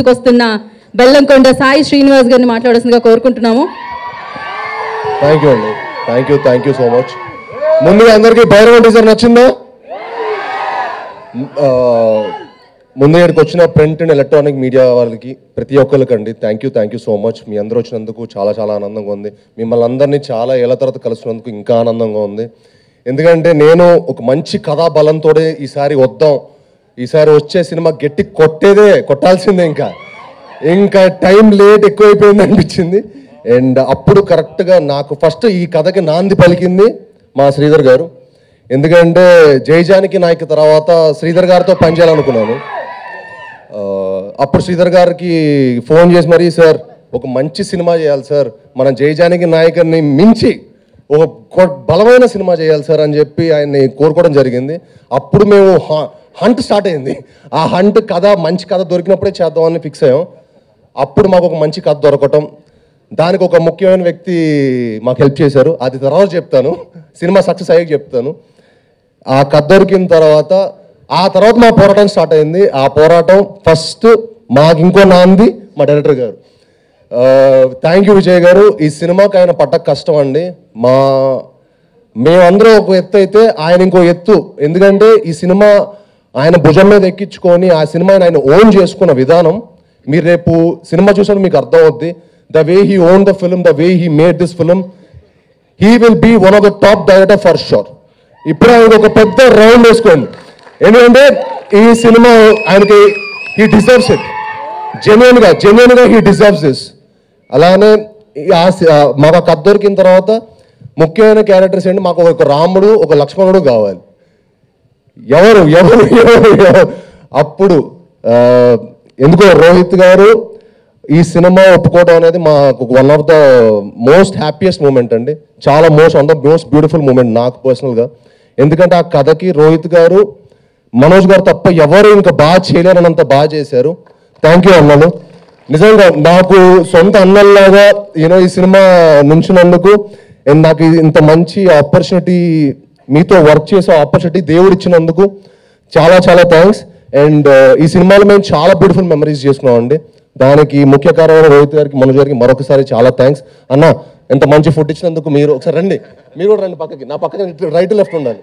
గుర్తుకొస్తున్న బెల్లంకొండ సాయి శ్రీనివాస్ గారిని మాట్లాడాల్సిందిగా కోరుకుంటున్నాము. థ్యాంక్ యూ అండి. Thank you so much. ముందుగా అందరికీ భైరవ టీజర్ నచ్చిందా? ముందు ఇక్కడికి వచ్చిన ప్రింట్ అండ్ ఎలక్ట్రానిక్ మీడియా వాళ్ళకి ప్రతి ఒక్కరికండి థ్యాంక్ యూ సో మచ్. మీ అందరూ వచ్చినందుకు చాలా ఆనందంగా ఉంది. మిమ్మల్ని అందరినీ చాలా ఏళ్ళ తర్వాత కలుసుకున్నందుకు ఇంకా ఆనందంగా ఉంది. ఎందుకంటే నేను ఒక మంచి కథా బలంతో ఈసారి వచ్చే సినిమా గట్టి కొట్టాల్సిందే. ఇంకా టైం లేట్ ఎక్కువైపోయింది అనిపించింది. అండ్ అప్పుడు కరెక్ట్గా నాకు ఫస్ట్ ఈ కథకి నాంది పలికింది మా శ్రీధర్ గారు. ఎందుకంటే జయజానికి నాయక్ తర్వాత శ్రీధర్ గారితో పనిచేయాలనుకున్నాను. అప్పుడు శ్రీధర్ గారికి ఫోన్ చేసి మరీ, సార్ ఒక మంచి సినిమా చేయాలి సార్, మన జయజానికి నాయకుని మించి ఒక బలమైన సినిమా చేయాలి సార్ అని చెప్పి ఆయన్ని కోరుకోవడం జరిగింది. అప్పుడు మేము హంట్ స్టార్ట్ అయింది. ఆ హంట్ కథ మంచి కథ దొరికినప్పుడే చేద్దామని ఫిక్స్ అయ్యాం. అప్పుడు మాకు ఒక మంచి కథ దొరకటం, దానికి ఒక ముఖ్యమైన వ్యక్తి మాకు హెల్ప్ చేశారు. అది తర్వాత చెప్తాను, సినిమా సక్సెస్ అయ్యాక చెప్తాను. ఆ కథ దొరికిన తర్వాత మా పోరాటం స్టార్ట్ అయింది. ఆ పోరాటం ఫస్ట్ మాకు ఇంకో నాంది మా డైరెక్టర్ గారు. థ్యాంక్ యూ విజయ్ గారు. ఈ సినిమాకి ఆయన పడ్డ కష్టం అండి. మేమందరం ఒక ఎత్తు అయితే ఆయన ఇంకో ఎత్తు. ఎందుకంటే ఈ సినిమా ఆయన భుజం మీద ఎక్కించుకొని ఆ సినిమాని ఆయన ఓన్ చేసుకున్న విధానం మీరు రేపు సినిమా చూసాక మీకు అర్థం అవుద్ది. The way he own the film, the way he made this film, he will be one of the top director for sure. ఇప్పుడు ఆయనకు ఒక పెద్ద రౌండ్ వేసుకోండి. ఎందుకంటే ఈ సినిమా ఆయనకి హీ డిజర్వ్స్ ఇట్. జెన్యున్గా హీ డిజర్వ్స్ దిస్. అలానే మాకు కథ దొరికిన తర్వాత ముఖ్యమైన క్యారెక్టర్స్ ఏంటి, మాకు ఒక రాముడు ఒక లక్ష్మణుడు కావాలి. ఎవరు అప్పుడు ఎందుకో రోహిత్ గారు ఈ సినిమా ఒప్పుకోవడం అనేది మాకు one of the most happiest moment అండి. చాలా one the most beautiful moment నాకు పర్సనల్గా. ఎందుకంటే ఆ కథకి రోహిత్ గారు, మనోజ్ గారు తప్ప ఎవరు ఇంకా బాగా చేయలేరన్నంత బాగా చేశారు. థ్యాంక్ యూ అన్నలు. నిజంగా నాకు సొంత అన్నల్లాగా ఈ సినిమా నుంచినందుకు, నాకు ఇంత మంచి ఆపర్చునిటీ, మీతో వర్క్ చేసే ఆపర్చునిటీ దేవుడు ఇచ్చినందుకు చాలా థ్యాంక్స్. అండ్ ఈ సినిమాలో మేము చాలా బ్యూటిఫుల్ మెమరీస్ చేసుకున్నామండి. దానికి ముఖ్య కారణమైన రోహిత్ గారికి, మనోజ్ గారికి మరొకసారి చాలా థ్యాంక్స్. అన్న ఎంత మంచి ఫుడ్ ఇచ్చినందుకు మీరు ఒకసారి రండి, మీరు కూడా రండి పక్కకి, నా పక్కన రైట్ లెఫ్ట్ ఉండాలి.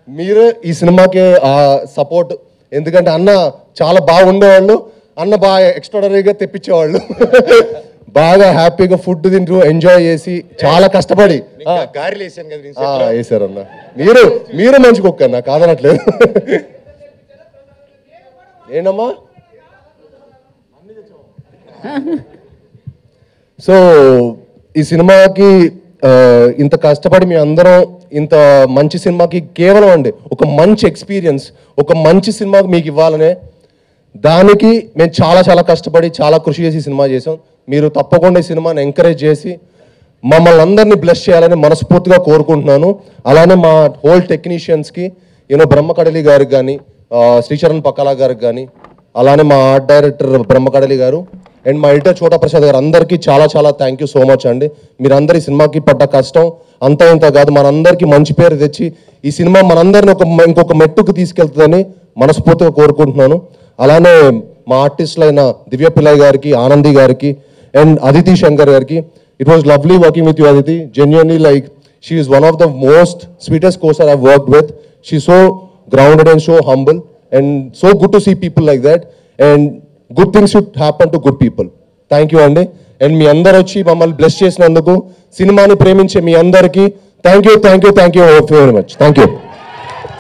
మీరే ఈ సినిమాకి ఆ సపోర్ట్. ఎందుకంటే అన్న చాలా బాగుండేవాళ్ళు, అన్న బాగా ఎక్స్ట్రాడనరీగా తెప్పించేవాళ్ళు. బాగా హ్యాపీగా ఫుడ్ తింటూ ఎంజాయ్ చేసి చాలా కష్టపడి వేసారు అన్న. మీరు మంచి కుక్క అన్న, కాదనట్లేదు. ఏంటమ్మా? సో ఈ సినిమాకి ఇంత కష్టపడి మీ అందరం ఇంత మంచి సినిమాకి కేవలం అండి ఒక మంచి ఎక్స్పీరియన్స్, ఒక మంచి సినిమాకి మీకు ఇవ్వాలనే దానికి మేము చాలా కష్టపడి చాలా కృషి చేసి సినిమా చేసాం. మీరు తప్పకుండా ఈ సినిమాని ఎంకరేజ్ చేసి మమ్మల్ని అందరినీ బ్లెస్ చేయాలని మనస్ఫూర్తిగా కోరుకుంటున్నాను. అలానే మా హోల్ టెక్నీషియన్స్కి బ్రహ్మకడలి గారికి కానీ, శ్రీచరణ్ పక్కలా గారికి కానీ, అలానే మా ఆర్ట్ డైరెక్టర్ బ్రహ్మకడలి గారు అండ్ మా ఎడిటర్ చోటా ప్రసాద్ గారు, అందరికీ చాలా థ్యాంక్ యూ సో మచ్ అండి. మీరందరూ ఈ సినిమాకి పడ్డ కష్టం అంతా ఇంత కాదు, మనందరికీ మంచి పేరు తెచ్చి ఈ సినిమా మనందరిని ఇంకొక మెట్టుకు తీసుకెళ్తుందని మనస్ఫూర్తిగా కోరుకుంటున్నాను. అలానే మా ఆర్టిస్టులైన దివ్య పిల్లయ్య గారికి, ఆనంది గారికి అండ్ అదితి శంకర్ గారికి, it was lovely working with you Aditi. Genuinely like she is one of the most sweetest course I worked with. She so grounded and so humble and so good to see people like that, and good things should happen to good people. Thank you andi. And మీ అందరూ వచ్చి మమ్మల్ని bless చేసినందుకు, సినిమాని ప్రేమించే మీ అందరికీ thank you very much. Thank you.